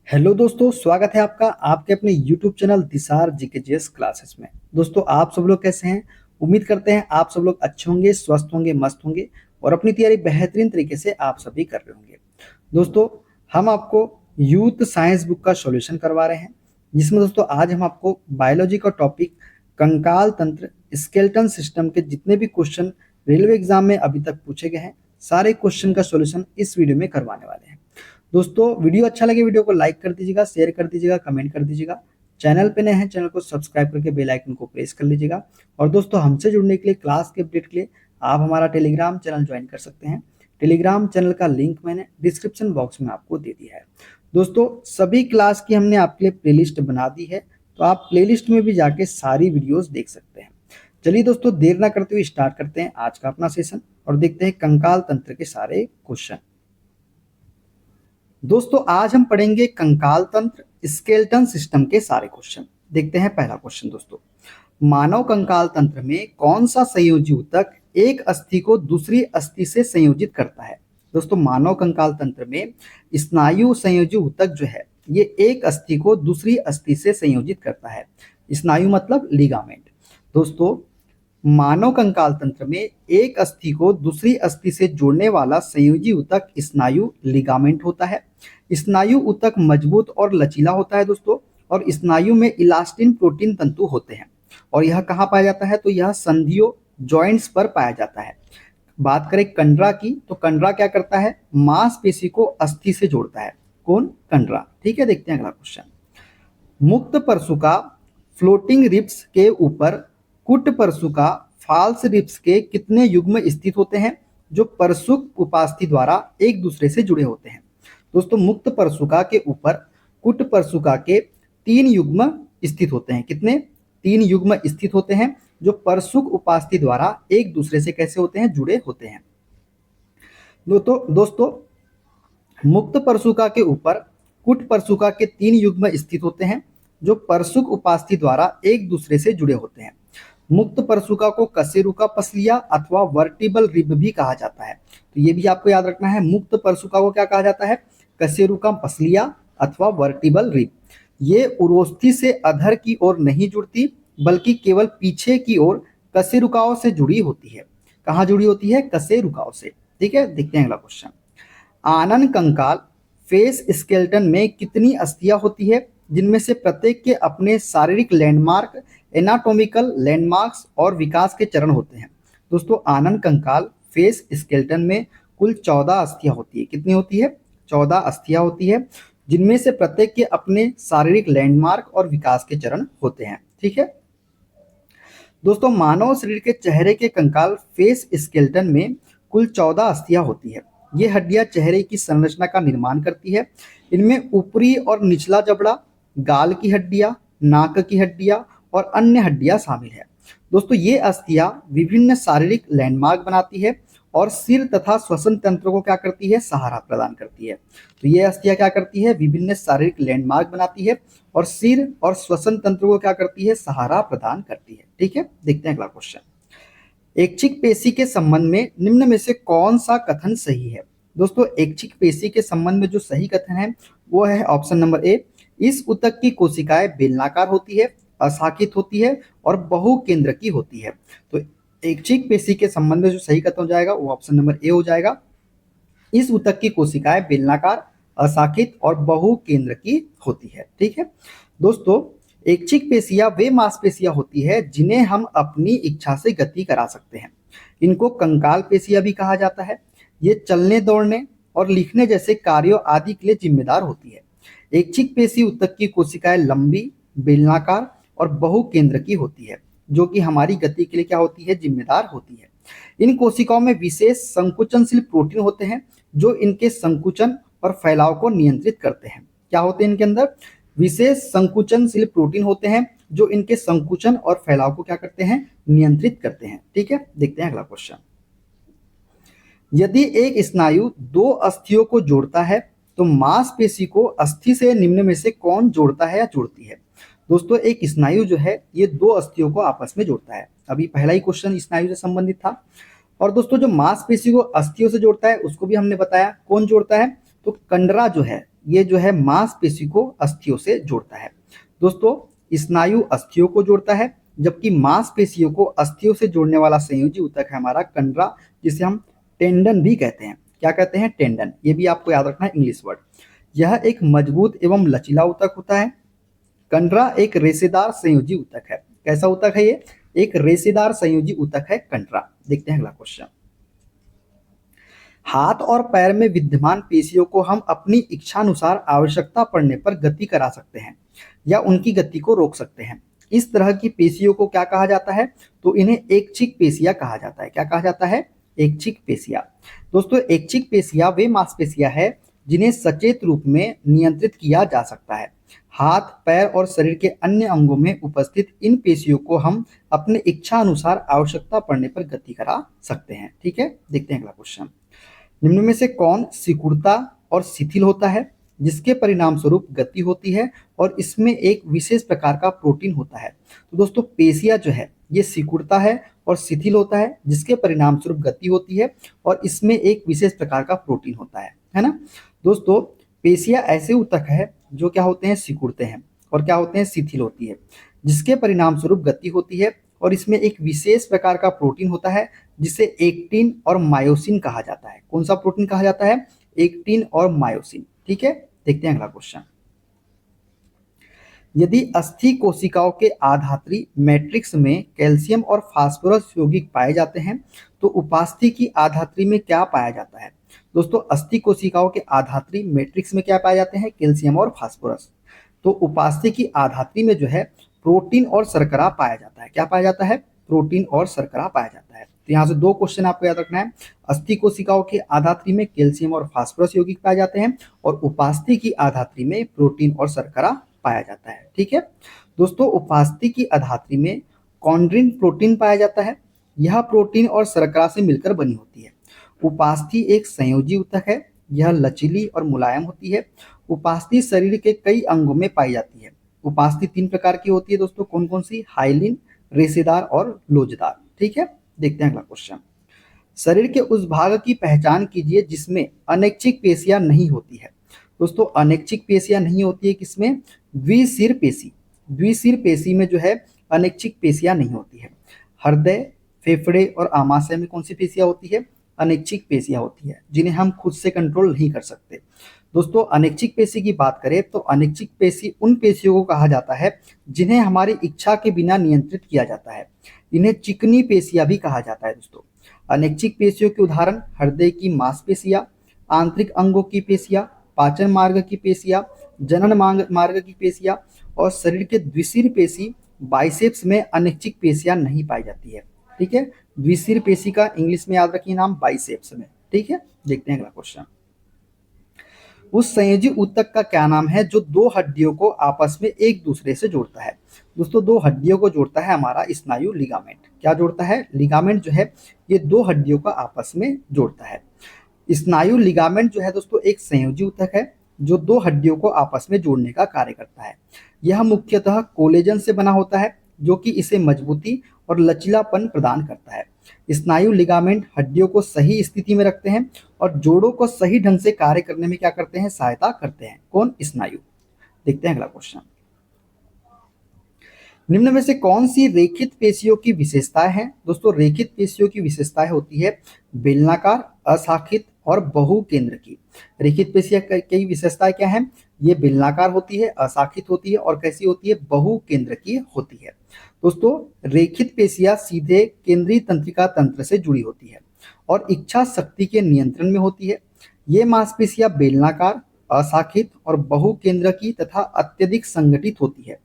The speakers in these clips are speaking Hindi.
हेलो दोस्तों, स्वागत है आपका आपके अपने यूट्यूब चैनल दिसार जीकेजीएस क्लासेस में। दोस्तों, आप सब लोग कैसे हैं? उम्मीद करते हैं आप सब लोग अच्छे होंगे, स्वस्थ होंगे, मस्त होंगे और अपनी तैयारी बेहतरीन तरीके से आप सभी कर रहे होंगे। दोस्तों, हम आपको यूथ साइंस बुक का सॉल्यूशन करवा रहे हैं, जिसमें दोस्तों आज हम आपको बायोलॉजी का टॉपिक कंकाल तंत्र स्केलेटन सिस्टम के जितने भी क्वेश्चन रेलवे एग्जाम में अभी तक पूछे गए हैं, सारे क्वेश्चन का सॉल्यूशन इस वीडियो में करवाने वाले हैं। दोस्तों, वीडियो अच्छा लगे वीडियो को लाइक कर दीजिएगा, शेयर कर दीजिएगा, कमेंट कर दीजिएगा। चैनल पे नए हैं, चैनल को सब्सक्राइब करके बेल आइकन को प्रेस कर लीजिएगा। और दोस्तों, हमसे जुड़ने के लिए, क्लास के अपडेट के लिए आप हमारा टेलीग्राम चैनल ज्वाइन कर सकते हैं। टेलीग्राम चैनल का लिंक मैंने डिस्क्रिप्शन बॉक्स में आपको दे दिया है। दोस्तों, सभी क्लास की हमने आपके लिए प्लेलिस्ट बना दी है, तो आप प्लेलिस्ट में भी जाके सारी वीडियोस देख सकते हैं। चलिए दोस्तों, देर ना करते हुए स्टार्ट करते हैं आज का अपना सेशन और देखते हैं कंकाल तंत्र के सारे क्वेश्चन। दोस्तों, आज हम पढ़ेंगे कंकाल तंत्र स्केलेटन सिस्टम के सारे क्वेश्चन। देखते हैं पहला क्वेश्चन। दोस्तों, मानव कंकाल तंत्र में कौन सा संयोजी ऊतक एक अस्थि को दूसरी अस्थि से संयोजित करता है? दोस्तों, मानव कंकाल तंत्र में स्नायु संयोजी ऊतक जो है, ये एक अस्थि को दूसरी अस्थि से संयोजित करता है। स्नायु मतलब लिगामेंट। दोस्तों, मानव कंकाल तंत्र में एक अस्थि को दूसरी अस्थि से जोड़ने वाला संयोजी ऊतक स्नायु लिगामेंट होता है। स्नायु ऊतक मजबूत और लचीला होता है दोस्तों, और स्नायु में इलास्टिन प्रोटीन तंतु होते हैं। और यह कहाँ पाया जाता है? तो यह संधियों जॉइंट्स पर पाया जाता है। बात करें कंडरा की, तो कंडरा क्या करता है? मांसपेशी को अस्थि से जोड़ता है। कौन? कंडरा। ठीक है, देखते हैं अगला क्वेश्चन। मुक्त परसुका फ्लोटिंग रिब्स के ऊपर कुट परसुका फाल्स रिब्स के कितने युग्म स्थित होते हैं, जो परसुक उपास्थि द्वारा एक दूसरे से जुड़े होते हैं? दोस्तों, मुक्त परसुका के ऊपर कुट परसुका के 3 युग्म स्थित होते हैं। कितने? 3 युग्म स्थित होते हैं, जो परसुक उपास्थि द्वारा एक दूसरे से कैसे होते हैं? जुड़े होते हैं। दोस्तों, मुक्त परसुका के ऊपर कुट परसुका के 3 युग्म स्थित होते हैं, जो परसुक उपास्थि द्वारा एक दूसरे से जुड़े होते हैं। मुक्त परसुका को कशेरुका पसलिया अथवा वर्टिबल रिब भी कहा जाता है। तो ये भी आपको याद रखना है, मुक्त परसुका को क्या कहा जाता है? कशेरुका पसलिया अथवा वर्टिबल रिब। ये उरोस्थि से अधर की ओर नहीं जुड़ती, बल्कि केवल पीछे की ओर कशेरुकाओं से जुड़ी होती है। कहाँ जुड़ी होती है? कशेरुकाओं से। ठीक है, देखते हैं अगला क्वेश्चन। आनन कंकाल फेस स्केलेटन में कितनी अस्थियां होती है, जिनमें से प्रत्येक के अपने शारीरिक लैंडमार्क, एनाटॉमिकल लैंडमार्क्स और विकास के चरण होते हैं? दोस्तों, आनन कंकाल फेस स्केलेटन में कुल 14 अस्थियां होती है। कितनी होती है? 14 अस्थियां होती है, जिनमें से प्रत्येक के अपने शारीरिक लैंडमार्क और विकास के चरण होते हैं। ठीक है दोस्तों, मानव शरीर के चेहरे के कंकाल फेस स्केलेटन में कुल 14 अस्थियां होती है। ये हड्डियां चेहरे की संरचना का निर्माण करती है। इनमें ऊपरी और निचला जबड़ा, गाल की हड्डियां, नाक की हड्डियां और अन्य हड्डियां शामिल है। दोस्तों, ये अस्थियां विभिन्न शारीरिक लैंडमार्क बनाती है और सिर तथा श्वसन तंत्र को क्या करती है? सहारा प्रदान करती है। तो ये अस्थियां क्या करती है? विभिन्न शारीरिक लैंडमार्क बनाती है और सिर और श्वसन तंत्र को क्या करती है? सहारा प्रदान करती है। ठीक है, देखते हैं अगला क्वेश्चन। ऐच्छिक पेशी के संबंध में निम्न में से कौन सा कथन सही है? दोस्तों, ऐच्छिक पेशी के संबंध में जो सही कथन है वो है ऑप्शन नंबर ए। इस ऊतक की कोशिकाएं बेलनाकार होती है, अशाखित होती है और बहुकेंद्र की होती है। तो ऐच्छिक पेशी के संबंध में जो सही कथन हो जाएगा वो ऑप्शन नंबर ए हो जाएगा। इस ऊतक की कोशिकाएं बेलनाकार, अशाखित और बहुकेंद्र की होती है। ठीक है दोस्तों, ऐच्छिक पेशियां वे मांसपेशियां होती है जिन्हें हम अपनी इच्छा से गति करा सकते हैं। इनको कंकाल पेशियां भी कहा जाता है। ये चलने, दौड़ने और लिखने जैसे कार्यों आदि के लिए जिम्मेदार होती है। ऐच्छिक पेशी ऊतक की कोशिकाएं लंबी, बेलनाकार और बहुकेंद्र की होती है, जो कि हमारी गति के लिए क्या होती है? जिम्मेदार होती है। इन कोशिकाओं में विशेष संकुचनशील प्रोटीन होते हैं, जो इनके संकुचन और फैलाव को नियंत्रित करते हैं। क्या होते हैं इनके अंदर? विशेष संकुचनशील प्रोटीन होते हैं, जो इनके संकुचन और फैलाव को क्या करते हैं? नियंत्रित करते हैं। ठीक है, देखते हैं अगला क्वेश्चन। यदि एक स्नायु 2 अस्थियों को जोड़ता है, तो मांसपेशी को अस्थि से निम्न में से कौन जोड़ता है या जोड़ती है? दोस्तों, एक स्नायु जो है ये 2 अस्थियों को आपस में जोड़ता है। अभी पहला ही क्वेश्चन स्नायु से संबंधित था। और दोस्तों, जो मांसपेशी को अस्थियों से जोड़ता है उसको भी हमने बताया। कौन जोड़ता है? तो कंडरा जो है ये जो है मांसपेशी को अस्थियों से जोड़ता है। दोस्तों, स्नायु अस्थियों को जोड़ता है, जबकि मांसपेशियों को अस्थियों से जोड़ने वाला संयोजी ऊतक है हमारा कंडरा, जिसे हम टेंडन भी कहते हैं। क्या कहते हैं? टेंडन। ये भी आपको याद रखना है, इंग्लिश वर्ड। यह एक मजबूत एवं लचीला ऊतक होता है। कंडरा एक रेशेदार संयोजी ऊतक है। कैसा ऊतक है ये? एक रेशेदार संयोजी ऊतक है कंडरा। देखते हैं अगला क्वेश्चन। हाथ और पैर में विद्यमान पेशियों को हम अपनी इच्छानुसार आवश्यकता पड़ने पर गति करा सकते हैं या उनकी गति को रोक सकते हैं। इस तरह की पेशियों को क्या कहा जाता है? तो इन्हें ऐच्छिक पेशियां कहा जाता है। क्या कहा जाता है? ऐच्छिक पेशियां। दोस्तों, ऐच्छिक पेशियां वे मांसपेशियां हैं जिन्हें सचेत रूप में नियंत्रित किया जा सकता है। हाथ, पैर और शरीर के अन्य अंगों में उपस्थित इन पेशियों को हम अपने इच्छा अनुसार आवश्यकता पड़ने पर गति करा सकते हैं। ठीक है, देखते हैं अगला क्वेश्चन। निम्न में से कौन सिकुड़ता और शिथिल होता है, जिसके परिणाम स्वरूप गति होती है और इसमें एक विशेष प्रकार का प्रोटीन होता है? तो दोस्तों, पेशिया जो है ये सिकुड़ता है और शिथिल होता है, जिसके परिणाम स्वरूप गति होती है और इसमें एक विशेष प्रकार का प्रोटीन होता है ना। दोस्तों, पेशिया ऐसे ऊतक है जो क्या होते हैं? सिकुड़ते हैं और क्या होते हैं? शिथिल होती है, जिसके परिणाम स्वरूप गति होती है और इसमें एक विशेष प्रकार का प्रोटीन होता है जिसे एक्टिन और मायोसिन कहा जाता है। कौन सा प्रोटीन कहा जाता है? एक्टिन और मायोसिन। ठीक है, देखते हैं अगला क्वेश्चन। यदि अस्थि कोशिकाओं के आधात्री मैट्रिक्स में कैल्शियम और फास्फोरस यौगिक पाए जाते हैं तो उपास्थि की आधात्री में क्या पाया जाता है? दोस्तों, अस्थि कोशिकाओं के आधात्री मैट्रिक्स में क्या पाए जाते हैं? कैल्शियम और फास्फोरस। तो उपास्थि की आधात्री में जो है प्रोटीन और शर्करा पाया जाता है। क्या पाया जाता है? प्रोटीन और शर्करा पाया जाता है। तो यहाँ से दो क्वेश्चन आपको याद रखना है। अस्थि कोशिकाओं के आधात्री में कैल्शियम और फास्फोरस यौगिक पाए जाते हैं और उपास्थि की आधात्री में प्रोटीन और शर्करा पाया जाता है। ठीक है दोस्तों, उपास्थि की आधात्री में कॉन्ड्रिन प्रोटीन पाया जाता है। यह प्रोटीन और शर्करा से मिलकर बनी होती है। उपास्थि एक संयोजी ऊतक है। यह लचीली और मुलायम होती है। उपास्थि शरीर के कई अंगों में पाई जाती है। उपास्थि 3 प्रकार की होती है दोस्तों। कौन कौन सी? हाइलिन, रेशेदार और लोजदार। ठीक है, देखते हैं अगला क्वेश्चन। शरीर के उस भाग की पहचान कीजिए जिसमें अनैच्छिक पेशियां नहीं होती है। दोस्तों, अनैच्छिक पेशियां नहीं होती है किसमें? द्विशिर पेशी। द्विशिर पेशी में जो है अनैच्छिक पेशियां नहीं होती है। हृदय, फेफड़े और आमाशय में कौन सी पेशियां होती है? अनैच्छिक पेशियां होती है, जिन्हें हम खुद से कंट्रोल नहीं कर सकते। दोस्तों, अनैच्छिक पेशी की बात करें तो अनैच्छिक पेशी उन पेशियों को कहा जाता है जिन्हें हमारी इच्छा के बिना नियंत्रित किया जाता है। इन्हें चिकनी पेशियां भी कहा जाता है। दोस्तों, अनैच्छिक पेशियों के उदाहरण हृदय की मांसपेशियां, आंतरिक अंगों की पेशियां, पाचन मार्ग की पेशियां, जनन मार्ग की पेशियां और शरीर के द्विशिर पेशी बाइसेप्स में अनैच्छिक पेशियां नहीं पाई जाती है। ठीक है, द्विशिर पेशी का इंग्लिश में याद रखिए नाम बाइसेप्स में। ठीक है, देखते हैं अगला क्वेश्चन। उस संयोजी ऊतक का क्या नाम है जो दो हड्डियों को आपस में एक दूसरे से जोड़ता है? दोस्तों, दो हड्डियों को जोड़ता है हमारा स्नायु लिगामेंट। क्या जोड़ता है? लिगामेंट जो है ये दो हड्डियों का आपस में जोड़ता है। स्नायु लिगामेंट जो है दोस्तों एक संयोजी ऊतक है जो दो हड्डियों को आपस में जोड़ने का कार्य करता है। यह मुख्यतः कोलेजन से बना होता है जो कि इसे मजबूती और लचीलापन प्रदान करता है। स्नायु लिगामेंट हड्डियों को सही स्थिति में रखते हैं और जोड़ों को सही ढंग से कार्य करने में क्या करते हैं? सहायता करते हैं। कौन? स्नायु। देखते हैं अगला क्वेश्चन। निम्न में से कौन सी रेखित पेशियों की विशेषताएं हैं? दोस्तों, रेखित पेशियों की विशेषताएं होती है बेलनाकार, अशाखित और बहुकेंद्र की। रेखित पेशियां कई विशेषताएं क्या हैं? ये बेलनाकार होती है, अशाखित होती है और कैसी होती है? बहुकेंद्र की होती है। दोस्तों, रेखित पेशियां सीधे केंद्रीय तंत्रिका तंत्र से जुड़ी होती है और इच्छा शक्ति के नियंत्रण में होती है। ये मांसपेशियां बेलनाकार, अशाखित और बहुकेंद्र की तथा अत्यधिक संगठित होती है।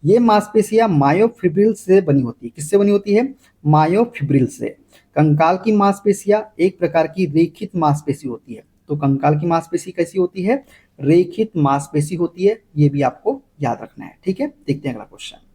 ये मांसपेशियां मायोफिब्रिल से बनी होती है। किससे बनी होती है? मायोफिब्रिल से। कंकाल की मांसपेशियां एक प्रकार की रेखित मांसपेशी होती है। तो कंकाल की मांसपेशी कैसी होती है? रेखित मांसपेशी होती है। ये भी आपको याद रखना है। ठीक है, देखते हैं अगला क्वेश्चन।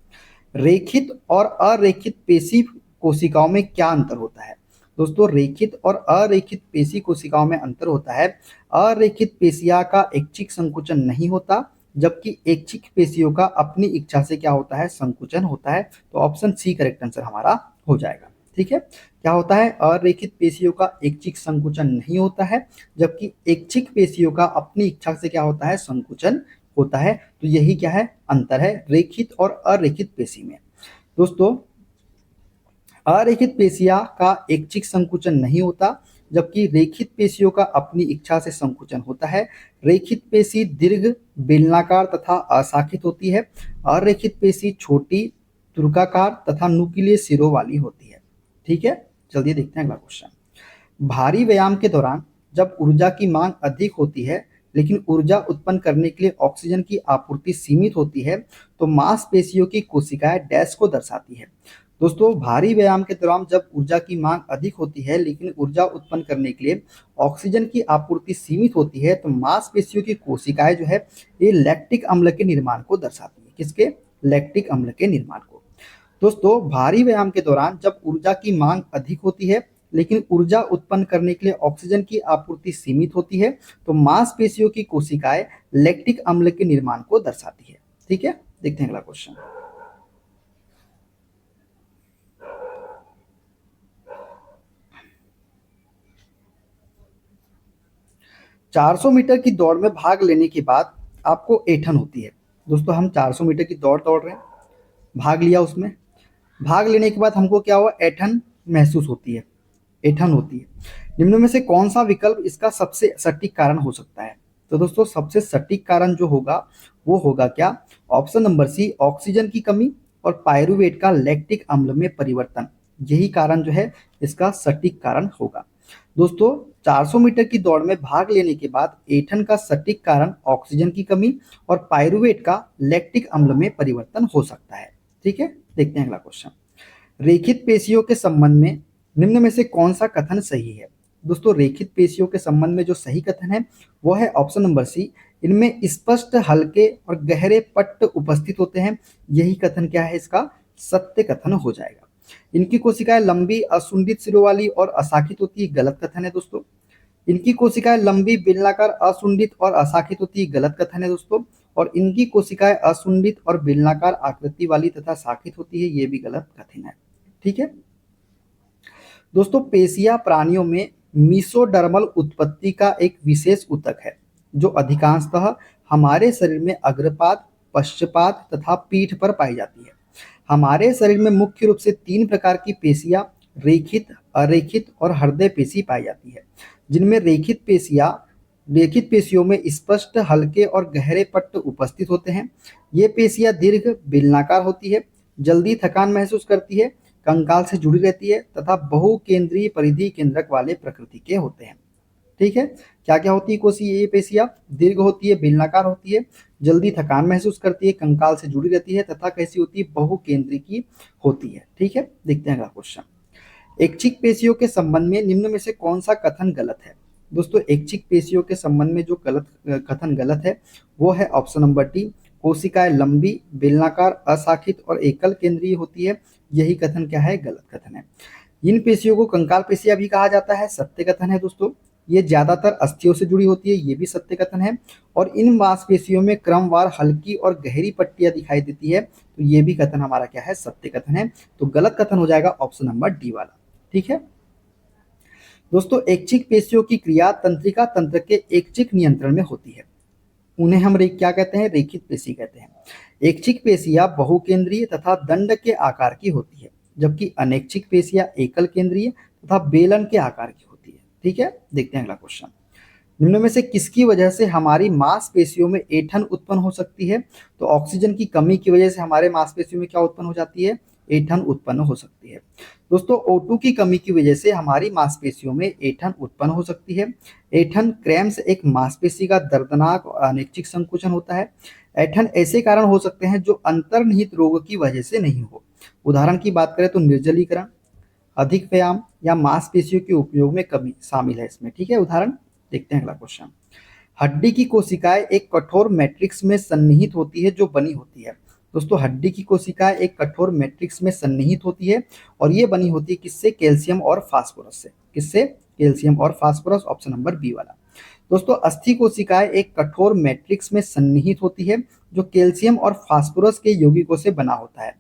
रेखित और अरेखित पेशी कोशिकाओं में क्या अंतर होता है? दोस्तों, रेखित और अरेखित पेशी कोशिकाओं में अंतर होता है। अरेखित पेशियां का ऐच्छिक संकुचन नहीं होता, जबकि ऐच्छिक पेशियों का अपनी इच्छा से क्या होता है? संकुचन होता है। तो ऑप्शन सी करेक्ट आंसर हमारा हो जाएगा। ठीक है। क्या होता है, अरेखित पेशियों का ऐच्छिक संकुचन नहीं होता है, जबकि ऐच्छिक पेशियों का अपनी इच्छा से क्या होता है, संकुचन होता है। तो यही क्या है, अंतर है रेखित और अरेखित पेशी में। दोस्तों, अरेखित पेशियां का ऐच्छिक संकुचन नहीं होता, जबकि रेखित पेशियों का अपनी इच्छा से संकुचन होता है। रेखित पेशी दीर्घ, बेलनाकार तथा अशाखित होती है। अरेखित पेशी छोटी, तुर्काकार तथा नुकीले सिरों वाली होती है। ठीक है, चलिए देखते हैं अगला क्वेश्चन। भारी व्यायाम के दौरान जब ऊर्जा की मांग अधिक होती है लेकिन ऊर्जा उत्पन्न करने के लिए ऑक्सीजन की आपूर्ति सीमित होती है, तो मांसपेशियों की कोशिकाएं डैश को दर्शाती है। दोस्तों, भारी व्यायाम के दौरान जब ऊर्जा की मांग अधिक होती है लेकिन ऊर्जा उत्पन्न करने के लिए ऑक्सीजन की आपूर्ति सीमित होती है, तो मांसपेशियों की कोशिकाएं जो है ये लैक्टिक अम्ल के निर्माण को दर्शाती है। किसके? लैक्टिक अम्ल के निर्माण को। दोस्तों, भारी व्यायाम के दौरान जब ऊर्जा की मांग अधिक होती है लेकिन ऊर्जा उत्पन्न करने के लिए ऑक्सीजन की आपूर्ति सीमित होती है, तो मांसपेशियों की कोशिकाएं लैक्टिक अम्ल के निर्माण को दर्शाती है। ठीक है, देखते हैं अगला क्वेश्चन। 400 मीटर की दौड़ में भाग लेने के बाद आपको ऐंठन होती है। दोस्तों, हम 400 मीटर की दौड़ दौड़ रहे हैं, भाग लिया उसमें, भाग लेने के बाद हमको क्या हुआ, ऐंठन महसूस होती है, ऐंठन होती है। निम्न में से कौन सा विकल्प इसका सबसे सटीक कारण हो सकता है? तो दोस्तों, सबसे सटीक कारण जो होगा वो होगा क्या, ऑप्शन नंबर सी, ऑक्सीजन की कमी और पायरुवेट का लैक्टिक अम्ल में परिवर्तन। यही कारण जो है इसका सटीक कारण होगा। दोस्तों, 400 मीटर की दौड़ में भाग लेने के बाद ऐंठन का सटीक कारण ऑक्सीजन की कमी और पायरुवेट का लैक्टिक अम्ल में परिवर्तन हो सकता है। ठीक है, देखते हैं अगला क्वेश्चन। रेखित पेशियों के संबंध में निम्न में से कौन सा कथन सही है? दोस्तों, रेखित पेशियों के संबंध में जो सही कथन है वो है ऑप्शन नंबर सी, इनमें स्पष्ट हल्के और गहरे पट्ट उपस्थित होते हैं। यही कथन क्या है, इसका सत्य कथन हो जाएगा। इनकी कोशिकाएं लंबी, असुंडित सिरों वाली और अशाखित होती है। गलत कथन है दोस्तों। इनकी कोशिकाएं लंबी, बेलनाकार, असुंडित और अशाखित होती है। गलत कथन है दोस्तों। और इनकी कोशिकाएं असुंडित और बेलनाकार आकृति वाली तथा शाखित होती है। ये भी गलत कथन है। ठीक है दोस्तों, पेशिया प्राणियों में मीसोडर्मल उत्पत्ति का एक विशेष ऊतक है जो अधिकांशतः हमारे शरीर में अग्रपाद, पश्चपाद तथा पीठ पर पाई जाती है। हमारे शरीर में मुख्य रूप से 3 प्रकार की पेशियां रेखित, अरेखित और हृदय पेशी पाई जाती है, जिनमें रेखित पेशियों में स्पष्ट हल्के और गहरे पट्ट उपस्थित होते हैं। ये पेशियां दीर्घ, बेलनाकार होती है, जल्दी थकान महसूस करती है, कंकाल से जुड़ी रहती है तथा बहुकेंद्रीय परिधि केंद्रक वाले प्रकृति के होते हैं। ठीक है, क्या क्या होती है कोशी, ये पेशियां दीर्घ होती है, बेलनाकार होती है, जल्दी थकान महसूस करती है, कंकाल से जुड़ी रहती है तथा कैसी होती है, बहुकेंद्री की होती है। ठीक है, देखते हैं अगला क्वेश्चन। ऐच्छिक पेशियों के संबंध में निम्न में से कौन सा कथन गलत है? दोस्तों, ऐच्छिक पेशियों के संबंध में जो कथन गलत है वो है ऑप्शन नंबर डी, कोशिकाएं लंबी, बेलनाकार, अशाखित और एकल केंद्रीय होती है। यही कथन क्या है, गलत कथन है। इन पेशियों को कंकाल पेशियां भी कहा जाता है। सत्य कथन है दोस्तों। ये ज्यादातर अस्थियों से जुड़ी होती है। ये भी सत्य कथन है। और इन मांसपेशियों में क्रमवार हल्की और गहरी पट्टियां दिखाई देती है। तो ये भी कथन हमारा क्या है, सत्य कथन है। तो गलत कथन हो जाएगा ऑप्शन नंबर डी वाला। ठीक है दोस्तों, ऐच्छिक पेशियों की क्रिया तंत्रिका तंत्र के ऐच्छिक नियंत्रण में होती है। उन्हें हम क्या कहते हैं, रेखित पेशी कहते हैं। ऐच्छिक पेशियां बहुकेंद्रीय तथा दंड के आकार की होती है, जबकि अनैच्छिक पेशियां एकल केंद्रीय तथा बेलन के आकार की होती है। ठीक है, देखते हैं अगला क्वेश्चन। निम्न में से किसकी वजह से हमारी मांसपेशियों में ऐंठन उत्पन्न हो सकती है? तो ऑक्सीजन की कमी की वजह से हमारे मांसपेशियों में क्या उत्पन्न हो जाती है, ऐंठन उत्पन्न हो सकती है। दोस्तों, O2 की कमी की वजह से हमारी मांसपेशियों में ऐंठन उत्पन्न हो सकती है। ऐंठन क्रैम्स एक मांसपेशी का दर्दनाक और अनैच्छिक संकुचन होता है। ऐंठन ऐसे कारण हो सकते हैं जो अंतर्निहित रोग की वजह से नहीं हो। उदाहरण की बात करें तो निर्जलीकरण, अधिक व्यायाम या मांसपेशियों के उपयोग में कमी शामिल है इसमें। ठीक है, उदाहरण देखते हैं अगला क्वेश्चन। हड्डी की कोशिकाएं एक कठोर मैट्रिक्स में सन्निहित होती है जो बनी होती है। दोस्तों, हड्डी की कोशिकाएं एक कठोर मैट्रिक्स में सन्निहित होती है और ये बनी होती है किससे, कैल्शियम और फास्फोरस से। किससे, कैल्शियम और फास्फोरस, ऑप्शन नंबर बी वाला। दोस्तों, अस्थि कोशिकाएं एक कठोर मैट्रिक्स में सन्निहित होती है जो कैल्शियम और फास्फोरस के यौगिकों से बना होता है।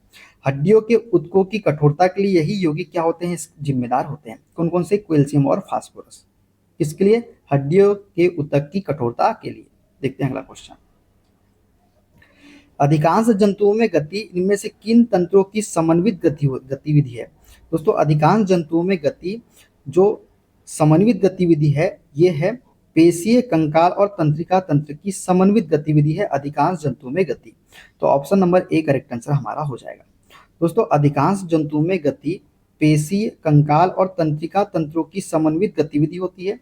हड्डियों के ऊतकों की कठोरता के लिए यही यौगिक क्या होते हैं, जिम्मेदार होते हैं। कौन कौन से? कैल्शियम और फास्फोरस। किसके लिए? हड्डियों के ऊतक की कठोरता के लिए। देखते हैं अगला क्वेश्चन। अधिकांश जंतुओं में गति इनमें से किन तंत्रों की समन्वित गतिविधि है? दोस्तों अधिकांश जंतुओं में गति जो समन्वित गतिविधि है ये है पेशीय, कंकाल और तंत्रिका तंत्र की समन्वित गतिविधि है अधिकांश जंतुओं में गति। तो option number A correct answer हमारा हो जाएगा। दोस्तों अधिकांश जंतुओं में गति पेशीय, कंकाल और तंत्रिका तंत्रों की समन्वित गतिविधि होती है।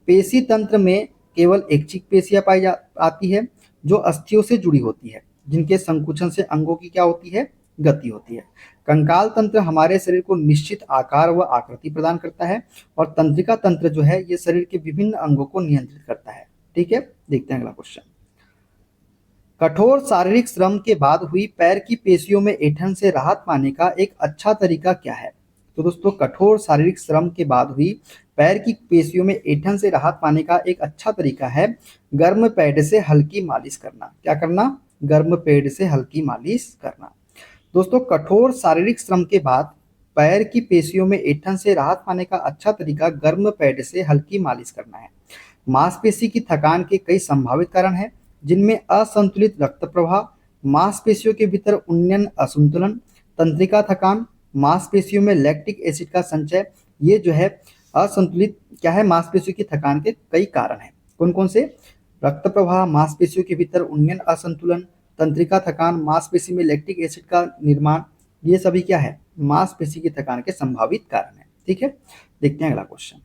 पेशी तंत्र में केवल ऐच्छिक पेशियां पाई आती है जो अस्थियों से जुड़ी होती है, जिनके संकुचन से अंगों की क्या होती है, गति होती है। कंकाल तंत्र हमारे शरीर को निश्चित आकार व आकृति प्रदान करता है और तंत्रिका तंत्र जो है ये शरीर के विभिन्न अंगों को नियंत्रित करता है। ठीक है, देखते हैं अगला क्वेश्चन। कठोर शारीरिक श्रम के बाद हुई पैर की पेशियों में ऐंठन से राहत पाने का एक अच्छा तरीका क्या है? तो दोस्तों कठोर शारीरिक श्रम के बाद हुई पैर की पेशियों में ऐंठन से राहत पाने का एक अच्छा तरीका है गर्म पैड से हल्की मालिश करना। क्या करना? गर्म पैड से हल्की मालिश करना। दोस्तों कठोर शारीरिक श्रम के बाद पैर की पेशियों में ऐंठन से राहत पाने का अच्छा तरीका गर्म पैड से हल्की मालिश करना है। मांसपेशी की थकान के कई संभावित कारण हैं, जिनमें असंतुलित रक्त प्रवाह, मांसपेशियों के भीतर उन्नयन असंतुलन, तंत्रिका थकान, मांसपेशियों में लैक्टिक एसिड का संचय, ये जो है असंतुलित क्या है, मांसपेशियों की थकान के कई कारण हैं। कौन कौन से? रक्त प्रवाह, मांसपेशियों के भीतर उन्नयन असंतुलन, तंत्रिका थकान, मांसपेशी में लैक्टिक एसिड का निर्माण, ये सभी क्या है, मांसपेशी की थकान के संभावित कारण है। ठीक है, देखते हैं अगला क्वेश्चन।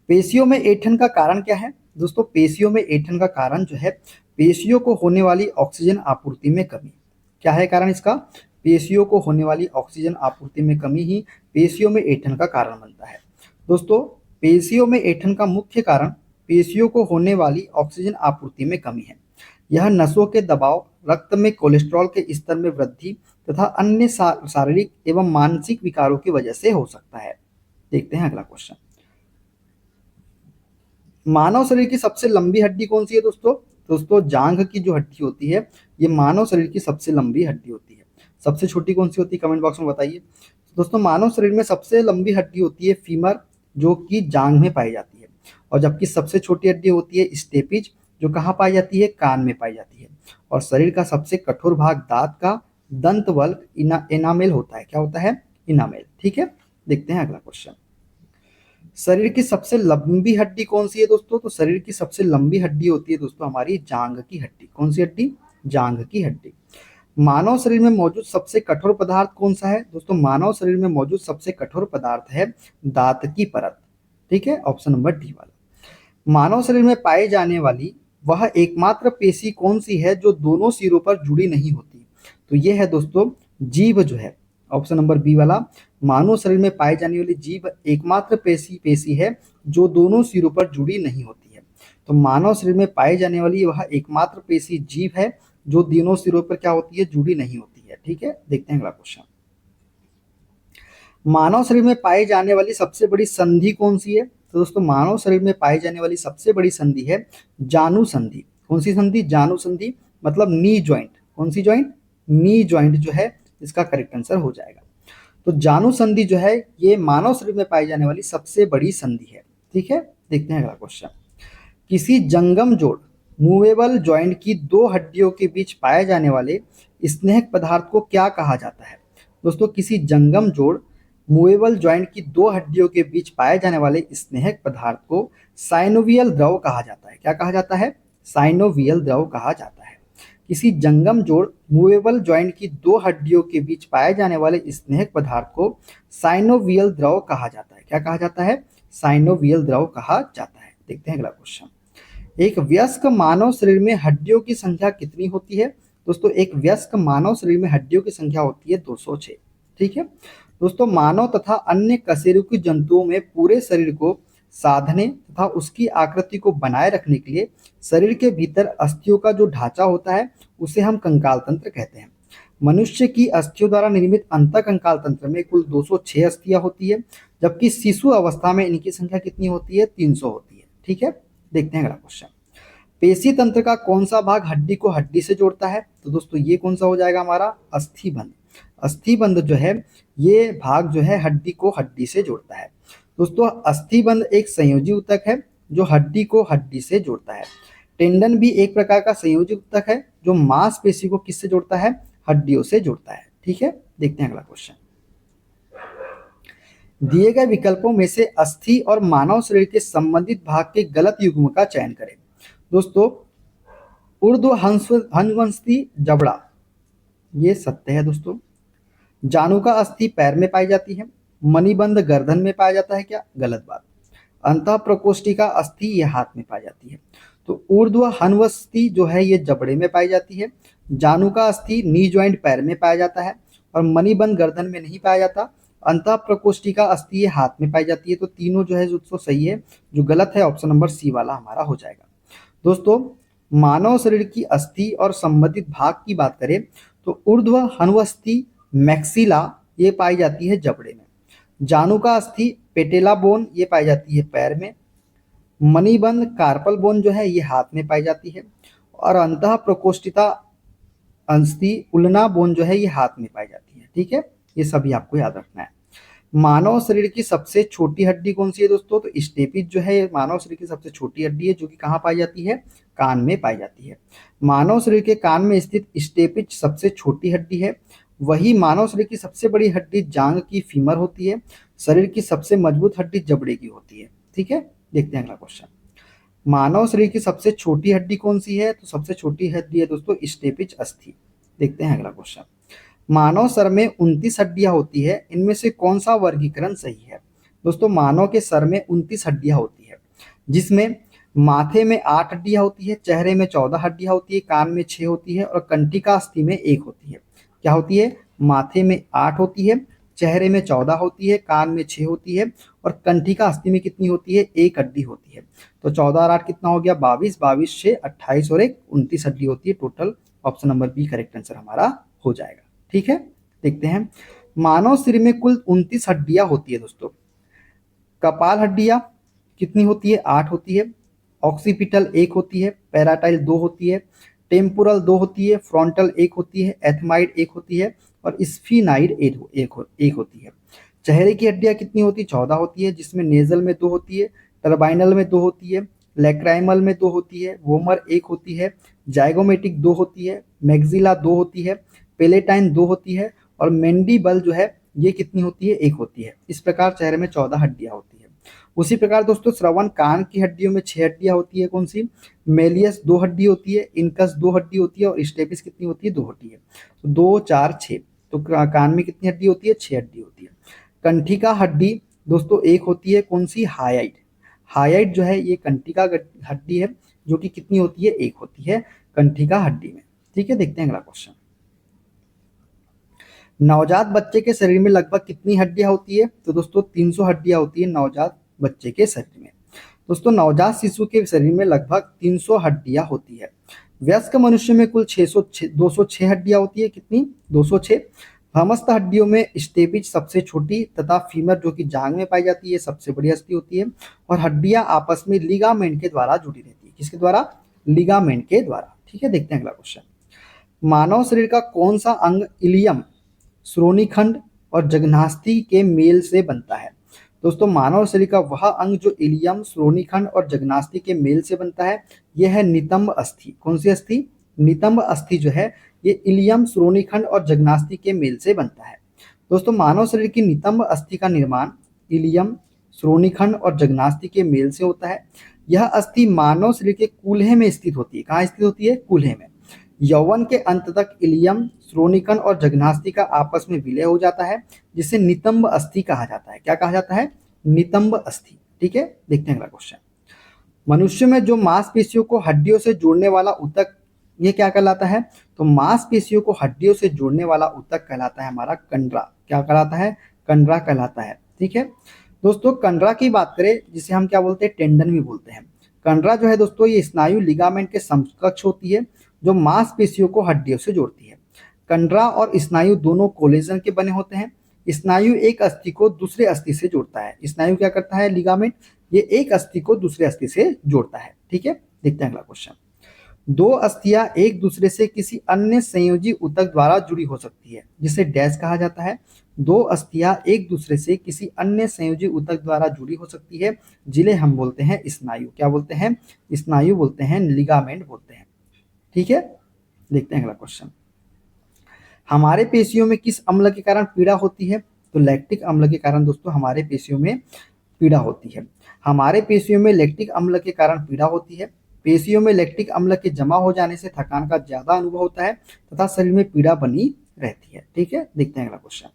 पेशियों में ऐंठन का कारण क्या है? दोस्तों पेशियों में ऐंठन का कारण जो है पेशियों को होने वाली ऑक्सीजन आपूर्ति में कमी। क्या है कारण इसका? पेशियों को होने वाली ऑक्सीजन आपूर्ति में कमी ही पेशियों में ऐंठन का कारण बनता है। दोस्तों पेशियों में ऐंठन का मुख्य कारण पेशियों को होने वाली ऑक्सीजन आपूर्ति में कमी है। यह नसों के दबाव, रक्त में कोलेस्ट्रॉल के स्तर में वृद्धि तथा अन्य शारीरिक एवं मानसिक विकारों की वजह से हो सकता है। देखते हैं अगला क्वेश्चन। मानव शरीर की सबसे लंबी हड्डी कौन सी है दोस्तों जांघ की जो हड्डी होती है ये मानव शरीर की सबसे लंबी हड्डी होती है। सबसे छोटी कौन सी होती है कमेंट बॉक्स में बताइए। दोस्तों मानव शरीर में सबसे लंबी हड्डी होती है फीमर, जो कि जांघ में पाई जाती है, और जबकि सबसे छोटी हड्डी होती है स्टेपिज, जो कहाँ पाई जाती है, कान में पाई जाती है। और शरीर का सबसे कठोर भाग दांत का दंतवल्क इनामेल होता है। क्या होता है? इनामेल। ठीक है, देखते हैं अगला क्वेश्चन। शरीर की सबसे लंबी हड्डी कौन सी है दोस्तों? तो शरीर की सबसे लंबी हड्डी होती है दोस्तों हमारी जांघ की हड्डी। कौन सी हड्डी? जांघ की हड्डी। मानव शरीर में मौजूद सबसे कठोर पदार्थ कौन सा है? दोस्तों मानव शरीर में मौजूद सबसे कठोर पदार्थ है दांत की परत। ठीक है, ऑप्शन नंबर डी वाला। मानव शरीर में पाई जाने वाली वह एकमात्र पेशी कौन सी है जो दोनों सिरों पर जुड़ी नहीं होती? तो यह है दोस्तों जीभ जो है, ऑप्शन नंबर बी वाला। मानव शरीर में पाई जाने वाली जीभ एकमात्र पेशी है जो दोनों सिरों पर जुड़ी नहीं होती है। तो मानव शरीर में पाई जाने वाली वह एकमात्र पेशी जीभ है जो दोनों सिरों पर क्या होती है, जुड़ी नहीं होती है। ठीक है, देखते हैं अगला क्वेश्चन। मानव शरीर में पाई जाने वाली सबसे बड़ी संधि कौन सी है? तो दोस्तों मानव शरीर में पाई जाने वाली सबसे बड़ी संधि है जानु संधि। कौन सी संधि? जानु संधि, मतलब नी ज्वाइंट। कौन सी ज्वाइंट? नी ज्वाइंट जो है इसका करेक्ट आंसर हो जाएगा। तो जानु संधि जो है ये मानव शरीर में पाई जाने वाली सबसे बड़ी संधि है। ठीक है, देखते हैं अगला क्वेश्चन। किसी जंगम जोड़ मूवेबल ज्वाइंट की दो हड्डियों के बीच पाए जाने वाले स्नेहक पदार्थ को क्या कहा जाता है? दोस्तों किसी जंगम जोड़ मूवेबल ज्वाइंट की दो हड्डियों के बीच पाए जाने वाले स्नेहक पदार्थ को साइनोवियल द्रव कहा जाता है। क्या कहा जाता है? साइनोवियल द्रव कहा जाता है। किसी जंगम जोड़ मूवेबल ज्वाइंट की दो हड्डियों के बीच पाए जाने वाले स्नेहक पदार्थ को साइनोवियल द्रव कहा जाता है। क्या कहा जाता है? साइनोवियल द्रव कहा जाता है। देखते हैं अगला क्वेश्चन। एक वयस्क मानव शरीर में हड्डियों की संख्या कितनी होती है? दोस्तों एक वयस्क मानव शरीर में हड्डियों की संख्या होती है 206। ठीक है दोस्तों, मानव तथा अन्य कशेरुकी जंतुओं में पूरे शरीर को साधने तथा उसकी आकृति को बनाए रखने के लिए शरीर के भीतर अस्थियों का जो ढांचा होता है उसे हम कंकाल तंत्र कहते हैं। मनुष्य की अस्थियों द्वारा निर्मित अंतःकंकाल तंत्र में कुल 206 अस्थियां होती है, जबकि शिशु अवस्था में इनकी संख्या कितनी होती है? 300 होती है। ठीक है, देखते हैं अगला क्वेश्चन। पेशी तंत्र का कौन सा भाग हड्डी को हड्डी से जोड़ता है? तो दोस्तों ये कौन सा हो जाएगा हमारा? अस्थिबंध। अस्थिबंध जो है ये भाग जो है हड्डी को हड्डी से जोड़ता है। दोस्तों अस्थिबंध एक संयोजी ऊतक है जो हड्डी को हड्डी से जोड़ता है। टेंडन भी एक प्रकार का संयोजी ऊतक है जो मांसपेशी को किससे जोड़ता है? हड्डियों से जोड़ता है। ठीक है, देखते हैं अगला क्वेश्चन। दिए गए विकल्पों में से अस्थि और मानव शरीर के संबंधित भाग के गलत युग्म का चयन करें। दोस्तों ऊर्ध्व हंसवंशी जबड़ा ये सत्य है दोस्तों। जानुका अस्थि पैर में पाई जाती है। मणिबंध गर्दन में पाया जाता है क्या? गलत बात। अंतः प्रकोष्ठिका अस्थि ये हाथ में पाई जाती है। तो ऊर्ध्व हंसवंशी जो है ये जबड़े में पाई जाती है। जानुका अस्थि नी ज्वाइंट पैर में पाया जाता है और मणिबंध गर्दन में नहीं पाया जाता। अंतः प्रकोष्ठिका अस्थि ये हाथ में पाई जाती है। तो तीनों जो है दोस्तों सही है। जो गलत है ऑप्शन नंबर सी वाला हमारा हो जाएगा। दोस्तों मानव शरीर की अस्थि और संबंधित भाग की बात करें तो ऊर्ध्व हंसवंशी मैक्सिला ये पाई जाती है जबड़े में। जानुका अस्थि पेटेला बोन ये पाई जाती है पैर में। मणिबंध कार्पल बोन जो है ये हाथ में पाई जाती है और अंतः प्रकोष्ठिता अस्थि उल्ना बोन जो है ये हाथ में पाई जाती है। ठीक है, ये सभी आपको याद रखना है। मानव शरीर की सबसे छोटी हड्डी कौन सी है दोस्तों? तो स्टेपिज जो है मानव शरीर की सबसे छोटी हड्डी है जो कि कहाँ पाई जाती है? कान में पाई जाती है। मानव शरीर के कान में स्थित स्टेपिज सबसे छोटी हड्डी है। वही मानव शरीर की सबसे बड़ी हड्डी जांघ की फीमर होती है। शरीर की सबसे मजबूत हड्डी जबड़े की होती है। ठीक है, देखते हैं अगला क्वेश्चन। मानव शरीर की सबसे छोटी हड्डी कौन सी है? तो सबसे छोटी हड्डी है दोस्तों स्टेपिज अस्थि। देखते हैं अगला क्वेश्चन। मानव सर में 29 हड्डियां होती है, इनमें से कौन सा वर्गीकरण सही है? दोस्तों मानव के सर में 29 हड्डियां होती है जिसमें माथे में 8 हड्डियां होती है, चेहरे में 14 हड्डियां होती है, कान में 6 होती है और कंठिका अस्थि में 1 होती है। क्या होती है? माथे में 8 होती है, चेहरे में 14 होती है, कान में 6 होती है और कंठिका अस्थि में कितनी होती है? 1 हड्डी होती है। तो 14 और 8 कितना हो गया? 22, 22 6 28 और 1 29 हड्डी होती है total. Option number B correct answer हमारा हो जाएगा। ठीक है, देखते हैं। मानव शरीर में कुल 29 हड्डियां होती है दोस्तों। कपाल हड्डियां कितनी होती है? 8 होती है। ऑक्सीपिटल 1 होती है, पैराटाइल 2 होती है, टेम्पोरल 2 होती है, फ्रंटल 1 होती है, एथमाइड 1 होती है और स्फीनाइड 1 होती है। चेहरे की हड्डियां कितनी होती है? 14 होती है जिसमें नेजल में 2 होती है, टर्बाइनल में 2 होती है, लैक्राइमल में 2 होती है, वोमर 1 होती है, जाइगोमेटिक 2 होती है, मैग्जिला 2 होती है, पेलेटाइन 2 होती है और मेंडिबल जो है ये कितनी होती है? 1 होती है। इस प्रकार चेहरे में 14 हड्डियां होती है। उसी प्रकार दोस्तों श्रवण कान की हड्डियों में 6 हड्डियां होती है। कौन सी? मेलियस 2 हड्डी होती है, इनकस 2 हड्डी होती है और स्टेपिस कितनी होती है? 2 हड्डी है। तो 2 4 6, तो कान में कितनी हड्डी होती है? 6 हड्डी होती है। कंठिका हड्डी दोस्तों 1 होती है। कौन सी? हायाइड। हायाइड जो है ये कंठिका हड्डी है जो कि कितनी होती है? 1 होती है कंठिका हड्डी में। ठीक है, देखते हैं अगला क्वेश्चन। नवजात बच्चे के शरीर में लगभग कितनी हड्डियां होती है? तो दोस्तों 300 हड्डियां होती है नवजात बच्चे के शरीर में। दोस्तों नवजात शिशु के शरीर में लगभग 300 हड्डियां होती है। वयस्क मनुष्य में कुल 206 हड्डियां होती है। कितनी? 206। समस्त हड्डियों में स्टेपिज सबसे छोटी तथा फीमर जो कि जांघ में पाई जाती है सबसे बड़ी अस्थि होती है और हड्डियां आपस में लिगामेंट के द्वारा जुड़ी रहती है। किसके द्वारा? लिगामेंट के द्वारा। ठीक है, देखते हैं अगला क्वेश्चन। मानव शरीर का कौन सा अंग इलियम, श्रोणीखंड और जघनास्थि के मेल से बनता है? दोस्तों मानव शरीर का वह अंग जो इलियम, श्रोणीखंड और जघनास्थि के मेल से बनता है यह है नितंब अस्थि। कौन सी अस्थि? नितंब अस्थि जो है ये इलियम, श्रोणीखंड और जघनास्थि के मेल से बनता है। दोस्तों मानव शरीर की नितंब अस्थि का निर्माण इलियम, श्रोणीखंड और जघनास्थि के मेल से होता है। यह अस्थि मानव शरीर के कूल्हे में स्थित होती है। कहाँ स्थित होती है? कूल्हे में। यौवन के अंत तक इलियम, श्रोणीखंड और जघनास्थि का आपस में विलय हो जाता है जिसे नितंब अस्थि कहा जाता है। क्या कहा जाता है? नितंब अस्थि। ठीक है, देखते हैं अगला क्वेश्चन। मनुष्य में जो मांसपेशियों को हड्डियों से जोड़ने वाला ऊतक ये क्या कहलाता है? तो मांसपेशियों को हड्डियों से जोड़ने वाला ऊतक कहलाता है हमारा कंडरा। क्या कहलाता है? कंडरा कहलाता है। ठीक है दोस्तों, कंडरा की बात करें जिसे हम क्या बोलते हैं? टेंडन भी बोलते हैं। कंडरा जो है दोस्तों ये स्नायु लिगामेंट के समकक्ष होती है जो मांसपेशियों को हड्डियों से जोड़ती है। कंडरा और स्नायु दोनों कोलेजन के बने होते हैं। स्नायु एक अस्थि को दूसरे अस्थि से जोड़ता है। स्नायु क्या करता है? लिगामेंट ये एक अस्थि को दूसरे अस्थि से जोड़ता है। ठीक है, देखते हैं अगला क्वेश्चन। दो अस्थियां एक दूसरे से किसी अन्य संयोजी ऊतक द्वारा जुड़ी हो सकती है, जिसे डैश कहा जाता है। दो अस्थियां एक दूसरे से किसी अन्य संयोजी ऊतक द्वारा जुड़ी हो सकती है, जिन्हें हम बोलते हैं स्नायु। क्या बोलते हैं? स्नायु बोलते हैं, लिगामेंट बोलते हैं। ठीक है, देखते हैं अगला क्वेश्चन। हमारे पेशियों में किस अम्ल के कारण पीड़ा होती है? तो लैक्टिक अम्ल के कारण दोस्तों हमारे पेशियों में पीड़ा होती है। हमारे पेशियों में लैक्टिक अम्ल के कारण पीड़ा होती है। पेशियों में लैक्टिक अम्ल के जमा हो जाने से थकान का ज्यादा अनुभव होता है तथा शरीर में पीड़ा बनी रहती है। ठीक है, देखते हैं अगला क्वेश्चन।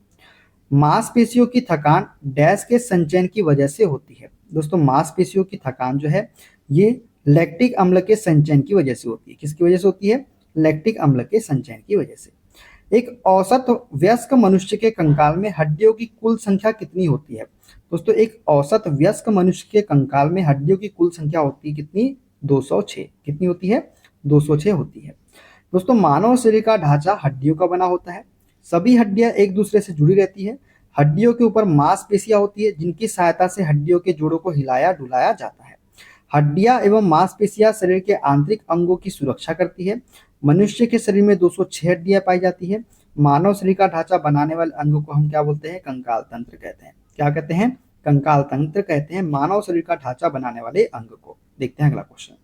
मांसपेशियों की थकान डैश के संचयन की वजह से होती है। दोस्तों मांसपेशियों की थकान जो है ये लैक्टिक अम्ल के संचयन की वजह से होती है। किसकी वजह से होती है? लैक्टिक अम्ल के संचयन की वजह से। एक औसत वयस्क मनुष्य के कंकाल में हड्डियों की कुल संख्या कितनी होती है? दोस्तों एक औसत वयस्क मनुष्य के कंकाल में हड्डियों की कुल संख्या होती है कितनी? 206। कितनी होती है? 206 होती है। दोस्तों मानव शरीर का ढांचा हड्डियों का बना होता है। सभी हड्डियां एक दूसरे से जुड़ी रहती है। हड्डियों के ऊपर मांसपेशियां होती है, जिनकी सहायता से हड्डियों के जोड़ों को हिलाया डुलाया जाता है। हड्डियां एवं मांसपेशियां शरीर के आंतरिक अंगों की सुरक्षा करती है। मनुष्य के शरीर में 206 हड्डियां पाई जाती है। मानव शरीर का ढांचा बनाने वाले अंग को हम क्या बोलते हैं? कंकाल तंत्र कहते हैं। क्या कहते हैं? कंकाल तंत्र कहते हैं मानव शरीर का ढांचा बनाने वाले अंग को। देखते हैं अगला क्वेश्चन।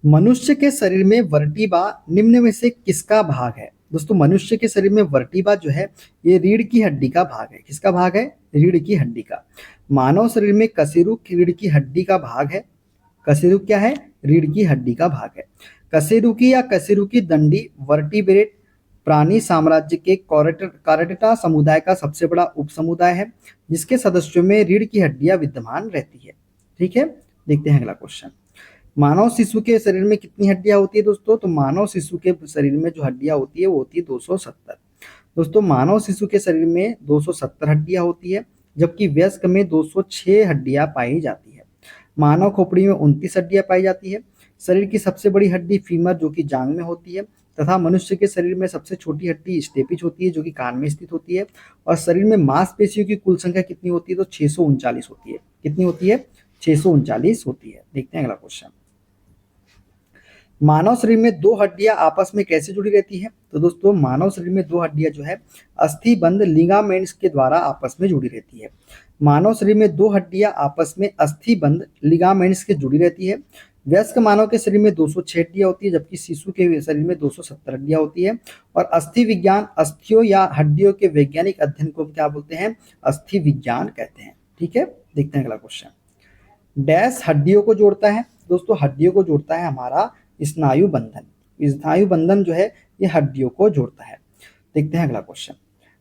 मनुष्य के शरीर में वर्टीबा निम्न में से किसका भाग है? दोस्तों मनुष्य के शरीर में वर्टीबा जो है ये रीढ़ की हड्डी का भाग है। किसका भाग है? रीढ़ की हड्डी का। मानव शरीर में कशेरुक रीढ़ की हड्डी का भाग है। कशेरुक क्या है? रीढ़ की हड्डी का भाग है। कशेरुकी या कशेरुकी दंडी वर्टिब्रेट प्राणी साम्राज्य के कॉर्डेटा समुदाय का सबसे बड़ा उपसमुदाय है, जिसके सदस्यों में रीढ़ की हड्डियां विद्यमान रहती है। ठीक है, देखते हैं अगला क्वेश्चन। मानव शिशु के शरीर में कितनी हड्डियां होती है दोस्तों? तो मानव शिशु के शरीर में जो हड्डियां होती है वो होती है 270। दोस्तों मानव शिशु के शरीर में 270 हड्डियां होती है, जबकि वयस्क में 206 हड्डियां पाई जाती है। मानव खोपड़ी में 29 हड्डियां पाई जाती है। शरीर की सबसे बड़ी हड्डी फीमर जो कि जांग में होती है, तथा मनुष्य के शरीर में सबसे छोटी हड्डी स्टेपिज होती है जो कि कान में स्थित होती है। और शरीर में मांसपेशियों की कुल संख्या कितनी होती है? तो 639 होती है। कितनी होती है? 639 होती है। देखते हैं अगला क्वेश्चन। मानव शरीर में दो हड्डियां आपस में कैसे जुड़ी रहती है? तो दोस्तों मानव शरीर में दो हड्डियां जो है अस्थिबंध लिगामेंट्स के द्वारा आपस में जुड़ी रहती है। मानव शरीर में दो हड्डियां आपस में अस्थिबंध लिगामेंट्स के जुड़ी रहती है। वयस्क मानव के शरीर में 206 हड्डियां होती है, जबकि शिशु के शरीर में 270 हड्डियां होती है। और अस्थि विज्ञान अस्थियों या हड्डियों के वैज्ञानिक अध्ययन को क्या बोलते हैं? अस्थि विज्ञान कहते हैं। ठीक है, देखते हैं अगला क्वेश्चन। डैश हड्डियों को जोड़ता है? दोस्तों हड्डियों को जोड़ता है हमारा स्नायु बंधन। स्नायु बंधन जो है ये हड्डियों को जोड़ता है। देखते हैं अगला क्वेश्चन।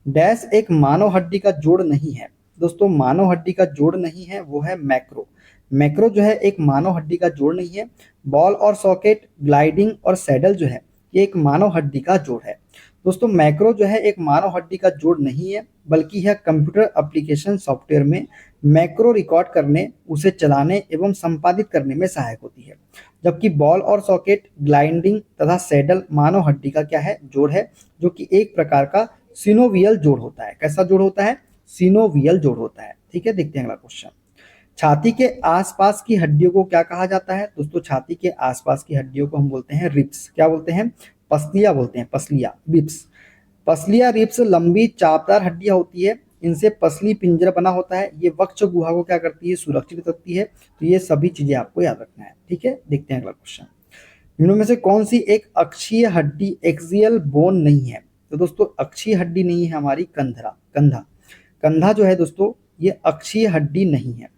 डैश एक मानव हड्डी का जोड़ नहीं है? दोस्तों मानव हड्डी का जोड़ नहीं है, वो है मैक्रो। मैक्रो जो है एक मानव हड्डी का जोड़ नहीं है। बॉल और सॉकेट, ग्लाइडिंग और सैडल जो है ये एक मानव हड्डी का जोड़ है। दोस्तों मैक्रो जो है एक मानव हड्डी का जोड़ नहीं है, बल्कि यह कंप्यूटर एप्लीकेशन सॉफ्टवेयर में मैक्रो रिकॉर्ड करने, उसे चलाने एवं संपादित करने में सहायक होती है। जबकि बॉल और सॉकेट, ग्लाइडिंग तथा सैडल मानव हड्डी का क्या है? जोड़ है, जो कि एक प्रकार का सिनोवियल जोड़ होता है। कैसा जोड़ होता है? सिनोवियल जोड़ होता है। ठीक है, देखते हैं अगला क्वेश्चन। छाती के आसपास की हड्डियों को क्या कहा जाता है? दोस्तों छाती के आसपास की हड्डियों को हम बोलते हैं रिब्स। क्या बोलते हैं? पसलियां बोलते हैं, पसलियां, रिब्स। पसलियां रिब्स लंबी चापदार हड्डियां होती है। इनसे पसली पिंजरा बना होता है। ये वक्ष गुहा को क्या करती है? सुरक्षित रखती है। तो ये सभी चीजें आपको याद रखना है। ठीक है, देखते हैं अगला क्वेश्चन। इनमें में से कौन सी एक अक्षीय हड्डी एक्सियल बोन नहीं है? तो दोस्तों अक्षीय हड्डी नहीं है हमारी कंधा। कंधा जो है दोस्तों ये अक्षीय हड्डी नहीं है।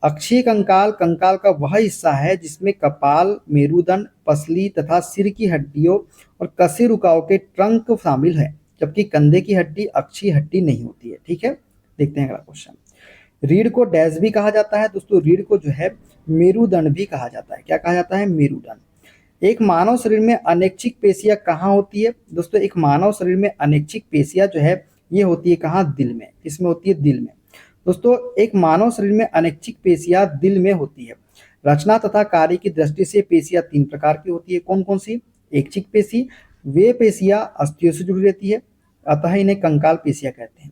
अक्षीय कंकाल कंकाल का वह हिस्सा है जिसमें कपाल, मेरुदंड, पसली तथा सिर की हड्डियों और कशेरुकाओं के ट्रंक शामिल है, जबकि कंधे की हड्डी अक्षीय हड्डी नहीं होती है। ठीक है, देखते हैं अगला क्वेश्चन। रीढ़ को डैश भी कहा जाता है? दोस्तों रीढ़ को जो है मेरुदंड भी कहा जाता है। क्या कहा जाता है? मेरुदंड। एक मानव शरीर में अनैच्छिक पेशियां कहाँ होती है? दोस्तों एक मानव शरीर में अनैच्छिक पेशियां जो है ये होती है कहाँ? दिल में। इसमें होती है दिल में। दोस्तों एक मानव शरीर में अनैच्छिक पेशियां दिल में होती है। रचना तथा कार्य की दृष्टि से पेशियां तीन प्रकार की होती है। कौन कौन सी? ऐच्छिक पेशी, वे पेशियां अस्थियों से जुड़ी रहती है, अतः इन्हें कंकाल पेशियां कहते हैं।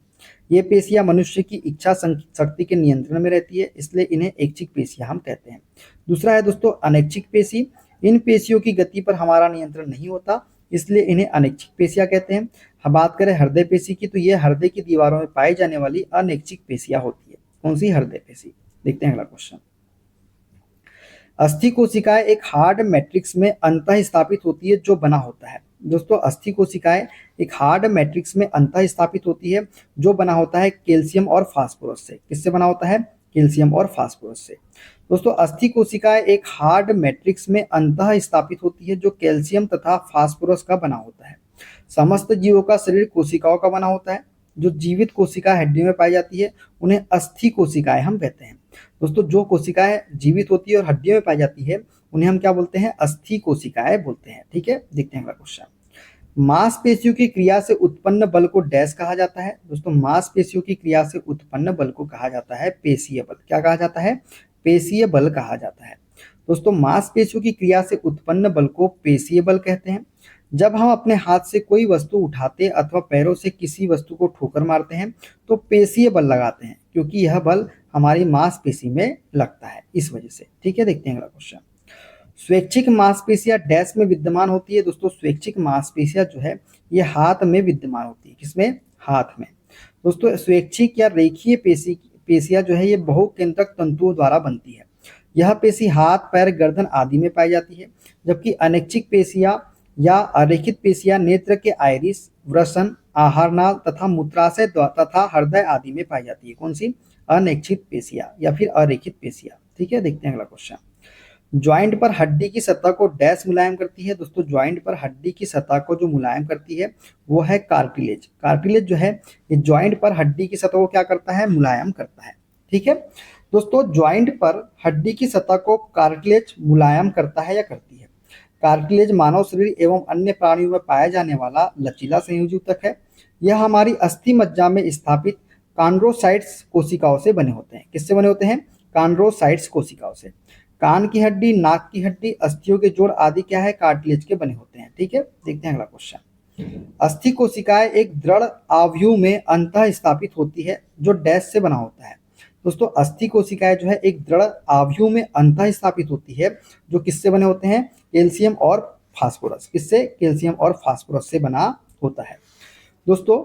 ये पेशियां मनुष्य की इच्छा शक्ति के नियंत्रण में रहती है, इसलिए इन्हें ऐच्छिक पेशियां हम कहते हैं। दूसरा है दोस्तों अनैच्छिक पेशी। इन पेशियों की गति पर हमारा नियंत्रण नहीं होता, इसलिए इन्हें अनैच्छिक पेशियां कहते हैं। हम बात करें हृदय पेशी की, तो ये हृदय की दीवारों में पाई जाने वाली अनैच्छिक पेशियां होती है। कौन सी? हृदय पेशी। देखते हैं अगला क्वेश्चन। अस्थि कोशिकाएं एक हार्ड मैट्रिक्स में अंतः स्थापित होती है जो बना होता है। दोस्तों अस्थि कोशिकाएं एक हार्ड मैट्रिक्स में अंतः स्थापित होती है जो बना होता है कैल्शियम और फास्फोरस से। किससे बना होता है? कैल्शियम और फास्फोरस से। दोस्तों अस्थि कोशिकाएं एक हार्ड मैट्रिक्स में अंतः स्थापित होती है जो कैल्शियम तथा फास्फोरस का बना होता है। समस्त जीवों का शरीर कोशिकाओं का बना होता है। जो जीवित कोशिका हड्डी में पाई जाती है उन्हें अस्थि कोशिकाएं हम कहते हैं। दोस्तों जो कोशिकाएं जीवित होती है और हड्डियों में पाई जाती है उन्हें हम क्या बोलते हैं? अस्थि कोशिकाएं बोलते हैं। ठीक है, देखते हैं अगला क्वेश्चन। मांसपेशियों की क्रिया से उत्पन्न बल को डैश कहा जाता है। दोस्तों मांसपेशियों की क्रिया से उत्पन्न बल को कहा जाता है पेशीय बल। क्या कहा जाता है? पेशीय बल कहा जाता है। दोस्तों मांसपेशियों की क्रिया से उत्पन्न बल को पेशीय बल कहते हैं। जब हम अपने हाथ से कोई वस्तु उठाते अथवा पैरों से किसी वस्तु को ठोकर मारते हैं तो पेशीय बल लगाते हैं, क्योंकि यह बल हमारी मांसपेशी में लगता है, इस वजह से। ठीक है, देखते हैं अगला क्वेश्चन। स्वैच्छिक मांसपेशियां डैश में विद्यमान होती है। दोस्तों स्वैच्छिक मांसपेशियां जो है ये हाथ में विद्यमान होती है। किसमें? हाथ में। दोस्तों स्वैच्छिक या रेखीय पेशियां जो है ये बहुकेंद्रक तंतुओं द्वारा बनती है। यह पेशी हाथ, पैर, गर्दन आदि में पाई जाती है, जबकि अनैच्छिक पेशियां या अरेखित पेशियां नेत्र के आइरिस, वृषण, आहारनाल तथा मूत्राशय तथा हृदय आदि में पाई जाती है। कौन सी? अनैच्छिक पेशियां या फिर अरेखित पेशियां। ठीक है, देखते हैं अगला क्वेश्चन। ज्वाइंट पर हड्डी की सतह को डैश मुलायम करती है। दोस्तों ज्वाइंट पर हड्डी की सतह को जो मुलायम करती है वो है कार्टिलेज। कार्टिलेज जो है ये ज्वाइंट पर हड्डी की सतह को क्या करता है? मुलायम करता है। ठीक है दोस्तों, ज्वाइंट पर हड्डी की सतह को कार्टिलेज मुलायम करता है या करती है। कार्टिलेज मानव शरीर एवं अन्य प्राणियों में पाया जाने वाला लचीला संयोजी ऊतक है। यह हमारी अस्थि मज्जा में स्थापित कॉन्ड्रोसाइट्स कोशिकाओं से बने होते हैं। किससे बने होते हैं? कॉन्ड्रोसाइट्स कोशिकाओं से। कान की हड्डी, नाक की हड्डी, अस्थियों के जोड़ आदि क्या है? कार्टिलेज के बने होते हैं। ठीक है, देखते हैं अगला क्वेश्चन। अस्थि कोशिकाएं एक दृढ़ आव्यूह में अंतः स्थापित होती है जो डैश से बना होता है। दोस्तों अस्थि कोशिकाएं जो है एक दृढ़ आव्यूह में अंतः स्थापित होती है जो किससे बने होते हैं? कैल्शियम और फास्फोरस। किससे? कैल्शियम और फास्फोरस से बना होता है। दोस्तों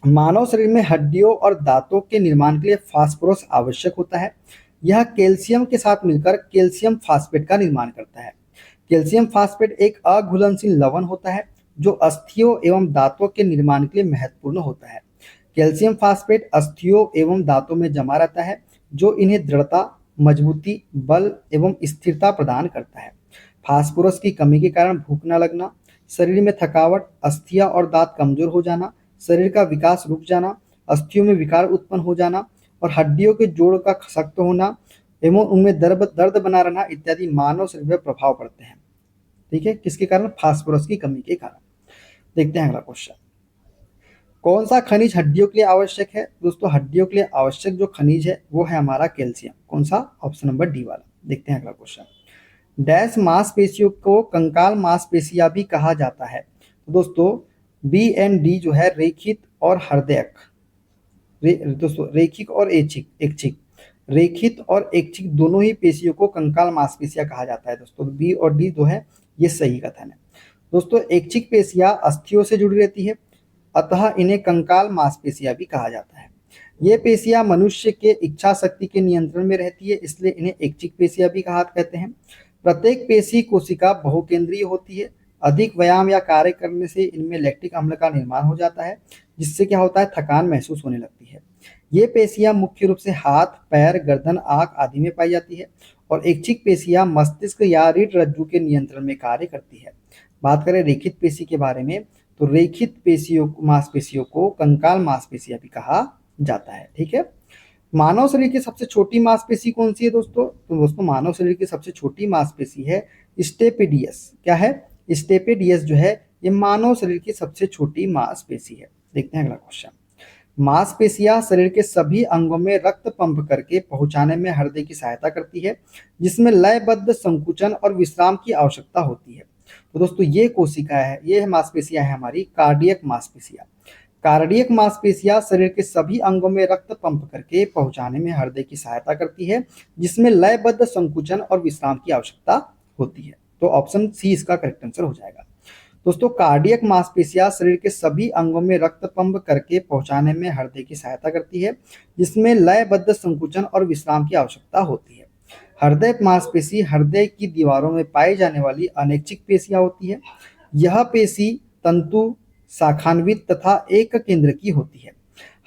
मानव शरीर में हड्डियों और दांतों के निर्माण के लिए फास्फोरस आवश्यक होता है। यह कैल्शियम के साथ मिलकर कैल्शियम फास्फेट का निर्माण करता है। कैल्शियम फास्फेट एक अघुलनशील लवण होता है जो अस्थियों एवं दांतों के निर्माण के लिए महत्वपूर्ण होता है। कैल्शियम फास्फेट अस्थियों एवं दांतों में जमा रहता है जो इन्हें दृढ़ता, मजबूती, बल एवं स्थिरता प्रदान करता है। फास्फोरस की कमी के कारण भूख न लगना, शरीर में थकावट, अस्थियां और दांत कमजोर हो जाना, शरीर का विकास रुक जाना, अस्थियों में विकार उत्पन्न हो जाना और हड्डियों के जोड़ का सख्त होना एवं उनमें दर्द बना रहना इत्यादि मानव शरीर में प्रभाव पड़ते हैं। ठीक है, किसके कारण? फास्फोरस की कमी के कारण। देखते हैं अगला क्वेश्चन। कौन सा खनिज हड्डियों के लिए आवश्यक है? दोस्तों हड्डियों के लिए आवश्यक जो खनिज है वो है हमारा कैल्शियम। कौन सा? ऑप्शन नंबर डी वाला। देखते हैं अगला क्वेश्चन। डैश मांसपेशियों को कंकाल मांसपेशियां भी कहा जाता है। तो दोस्तों बी एंड डी जो है रेखित और हृदयक, दोस्तों रेखिक और ऐच्छिक, रेखित और ऐच्छिक दोनों ही पेशियों को कंकाल मांसपेशियां कहा जाता है। दोस्तों बी और डी जो है ये सही कथन है। दोस्तों ऐच्छिक पेशियां अस्थियों से जुड़ी रहती है, अतः इन्हें कंकाल मांसपेशियां भी कहा जाता है। ये पेशियां मनुष्य के इच्छा शक्ति के नियंत्रण में रहती है, इसलिए इन्हें ऐच्छिक पेशियां भी कहते हैं। प्रत्येक पेशी कोशिका बहुकेंद्रीय होती है। अधिक व्यायाम या कार्य करने से इनमें लैक्टिक अम्ल का निर्माण हो जाता है, जिससे क्या होता है? थकान महसूस होने लगती है। ये पेशियां मुख्य रूप से हाथ, पैर, गर्दन, आंख आदि में पाई जाती है और ऐच्छिक पेशियां मस्तिष्क या रीढ़ रज्जु के नियंत्रण में कार्य करती है। बात करें रेखित पेशी के बारे में, तो रेखित मांसपेशियों को कंकाल मांसपेशियां भी कहा जाता है। ठीक है, मानव शरीर की सबसे छोटी मांसपेशी कौन सी है दोस्तों? तो दोस्तों मानव शरीर की सबसे छोटी मांसपेशी है स्टेपेडियस। क्या है? स्टेपेडियस जो है ये मानव शरीर की सबसे छोटी मांसपेशी है। देखते हैं अगला क्वेश्चन। मांसपेशियां शरीर के सभी अंगों में रक्त पंप करके पहुंचाने में हृदय की सहायता करती है, जिसमें लयबद्ध संकुचन और विश्राम की आवश्यकता होती है। तो दोस्तों ये कोशिका है, ये मांसपेशियां है हमारी कार्डियक मांसपेशियां। कार्डियक मांसपेशियां शरीर के सभी अंगों में रक्त पंप करके पहुंचाने में हृदय की सहायता करती है, जिसमें लयबद्ध संकुचन और विश्राम की आवश्यकता होती है। तो ऑप्शन सी इसका करेक्ट आंसर हो जाएगा। दोस्तों, कार्डियक मांसपेशियां शरीर के सभी अंगों में रक्त पंप करके पहुंचाने में हृदय की सहायता करती है, जिसमें लयबद्ध संकुचन और विश्राम की आवश्यकता होती है। हृदय मांसपेशी हृदय की दीवारों में पाई जाने वाली अनैच्छिक पेशियां होती है। यह पेशी तंतु शाखान्वित तथा एक केंद्र की होती है।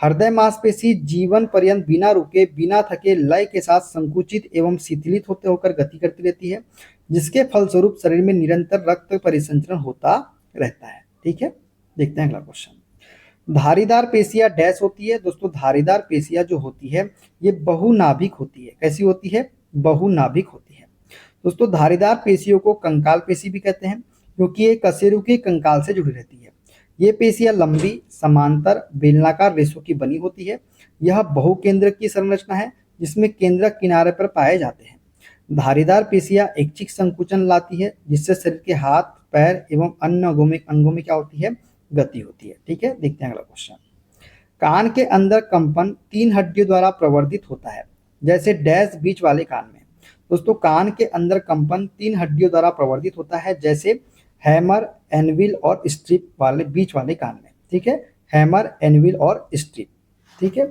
हृदय मांसपेशी जीवन पर्यंत बिना रुके बिना थके लय के साथ संकुचित एवं शिथिलित होते होकर गति करती रहती है, जिसके फलस्वरूप शरीर में निरंतर रक्त परिसंचरण होता रहता है। ठीक है, देखते हैं अगला क्वेश्चन। धारीदार पेशियां डैश होती है। दोस्तों, धारीदार पेशियां जो होती है ये बहुनाभिक होती है। कैसी होती है? बहुनाभिक होती है। दोस्तों, धारीदार पेशियों को कंकाल पेशी भी कहते हैं, क्योंकि ये कशेरुकी के कंकाल से जुड़ी रहती है। ये पेशियां लंबी, समांतर, बेलनाकार रेशों की बनी होती है। यह बहुकेंद्र की संरचना है, जिसमें केंद्रक किनारे पर पाए जाते हैं। धारीदार पेशियां ऐच्छिक संकुचन लाती है, जिससे शरीर के हाथ, पैर एवं अन्य अंगों में क्या होती है? गति होती है। ठीक है, देखते हैं अगला क्वेश्चन। कान के अंदर कंपन 3 हड्डियों द्वारा प्रवर्धित होता है, जैसे डैश बीच वाले कान में। दोस्तों, कान के अंदर कंपन 3 हड्डियों द्वारा प्रवर्धित होता है, जैसे हैमर, एनविल और स्ट्रिप वाले बीच वाले कान में। ठीक है, हैमर, एनविल और स्ट्रिप। ठीक है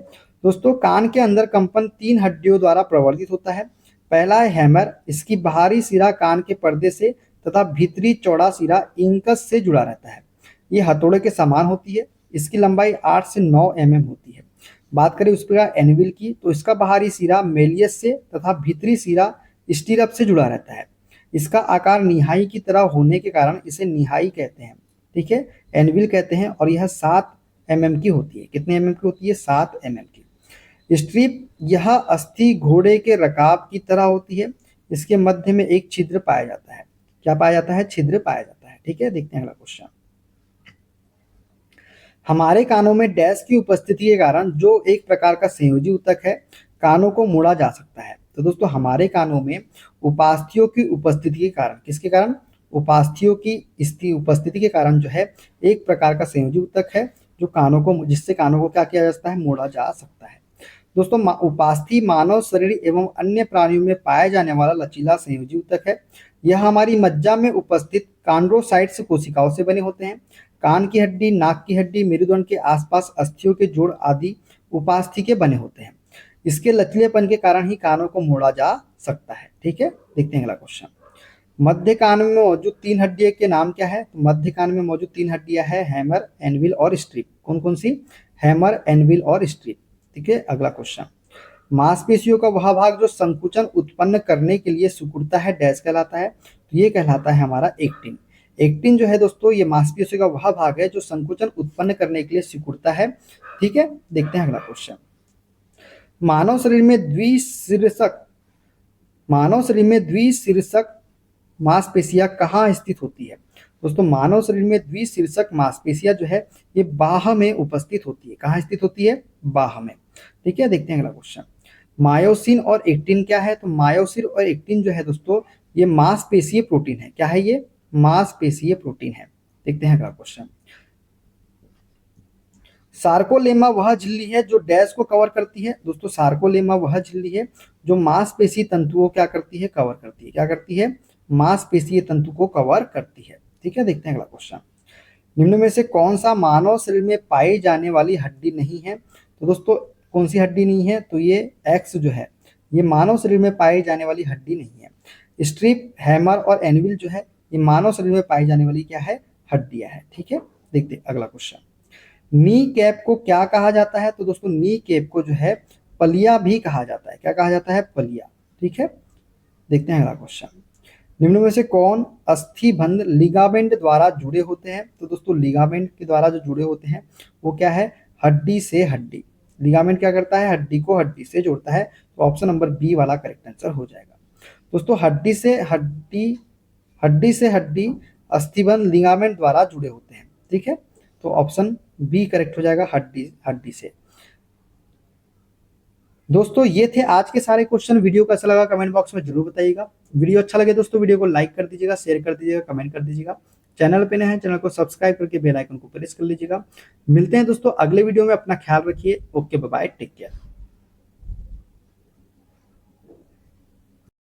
दोस्तों, कान के अंदर कंपन 3 हड्डियों द्वारा प्रवर्धित होता है। पहला है हैमर। इसकी बाहरी सिरा कान के पर्दे से तथा भीतरी चौड़ा सिरा इंकस से जुड़ा रहता है। ये हथौड़े के समान होती है। इसकी लंबाई 8 से 9 mm होती है। बात करें उस प्रकार एनविल की, तो इसका बाहरी सिरा मेलियस से तथा भीतरी सिरा स्टीरप से जुड़ा रहता है। इसका आकार निहाई की तरह होने के कारण इसे निहाई कहते हैं। ठीक है, एनविल कहते हैं, और यह 7 mm की होती है। कितने mm की होती है? 7 mm की। स्ट्रिप, यह अस्थि घोड़े के रकाब की तरह होती है। इसके मध्य में एक छिद्र पाया जाता है। क्या पाया जाता है? छिद्र पाया जाता है। ठीक है, देखते हैं अगला क्वेश्चन। हमारे कानों में डैश की उपस्थिति के कारण जो एक प्रकार का संयोजी ऊतक है, कानों को मोड़ा जा सकता है। तो दोस्तों, हमारे कानों में उपास्थियों की उपस्थिति के कारण, किसके कारण? उपास्थियों की उपस्थिति के कारण जो है एक प्रकार का संयोजी ऊतक है, जो कानों को, जिससे कानों को क्या किया जा सकता है? मोड़ा जा सकता है। दोस्तों, उपास्थि मानव शरीर एवं अन्य प्राणियों में पाया जाने वाला लचीला संयोजी ऊतक है। यह हमारी मज्जा में उपस्थित कॉन्ड्रोसाइट्स कोशिकाओं से बने होते हैं। कान की हड्डी, नाक की हड्डी, मेरुदंड के आसपास अस्थियों के जोड़ आदि उपास्थि के बने होते हैं। इसके लचीलेपन के कारण ही कानों को मोड़ा जा सकता है। ठीक है, देखते हैं अगला क्वेश्चन। मध्य कान में मौजूद 3 हड्डियों के नाम क्या है? तो मध्य कान में मौजूद 3 हड्डियां है हैमर, एनविल और स्ट्रिप। कौन कौन सी? हैमर, एनविल और स्ट्रिप। ठीक है, अगला क्वेश्चन। मांसपेशियों का वह भाग जो संकुचन उत्पन्न करने के लिए सिकुड़ता है, डैश कहलाता है। तो ये कहलाता है हमारा एक्टिन। एक्टिन जो है दोस्तों, ये मांसपेशियों का वह भाग है जो संकुचन उत्पन्न करने के लिए सिकुड़ता है। ठीक है, देखते हैं अगला क्वेश्चन। मानव शरीर में द्विशीर्षक मांसपेशियां कहाँ स्थित होती है? दोस्तों, मानव शरीर में द्विशीर्षक मांसपेशियां जो है ये बाह में उपस्थित होती है। कहाँ स्थित होती है? बाह में। ठीक है, देखते हैं अगला क्वेश्चन। मायोसिन और एक्टिन क्या है? तो मायोसिन और एक्टिन जो है दोस्तों, ये मांसपेशीय प्रोटीन है। क्या है ये? मांसपेशीय प्रोटीन है। देखते हैं अगला क्वेश्चन। सार्कोलेमा वह झिल्ली है जो डैश को कवर करती है। दोस्तों, सार्कोलेमा वह झिल्ली है जो मांसपेशी तंतुओं क्या करती है? कवर करती है। क्या करती है? मांसपेशीय तंतु को कवर करती है। ठीक है, देखते हैं अगला क्वेश्चन। निम्न में से कौन सा मानव शरीर में पाई जाने वाली हड्डी नहीं है? तो दोस्तों, कौन सी हड्डी नहीं है? तो ये एक्स जो है ये मानव शरीर में पाई जाने वाली हड्डी नहीं है। स्ट्रिप, हैमर और एनविल जो है ये मानव शरीर में पाई जाने वाली क्या है? हड्डियां है। ठीक है, देखते अगला क्वेश्चन। नी कैप को क्या कहा जाता है? तो दोस्तों, नी कैप को जो है पलिया भी कहा जाता है। क्या कहा जाता है? पलिया। ठीक है, देखते हैं अगला क्वेश्चन। निम्न में से कौन अस्थिबंध लिगामेंट द्वारा जुड़े होते हैं? तो दोस्तों, लिगामेंट के द्वारा जो जुड़े होते हैं वो क्या है? हड्डी से हड्डी। लिगामेंट क्या करता है? हड्डी को हड्डी से जोड़ता है। तो ऑप्शन नंबर बी वाला करेक्ट आंसर हो जाएगा। दोस्तों, हड्डी से हड्डी अस्थिबंध लिगामेंट द्वारा जुड़े होते हैं। ठीक है, तो ऑप्शन बी करेक्ट हो जाएगा, हड्डी से। दोस्तों, ये थे आज के सारे क्वेश्चन। वीडियो कैसा लगा कमेंट बॉक्स में जरूर बताइएगा। वीडियो अच्छा लगे दोस्तों वीडियो को लाइक कर दीजिएगा, शेयर कर दीजिएगा, कमेंट कर दीजिएगा। चैनल पे नए हैं, चैनल को सब्सक्राइब करके बेल आइकन को प्रेस कर लीजिएगा। मिलते हैं दोस्तों अगले वीडियो में, अपना ख्याल रखिए। Okay, bye bye, take care.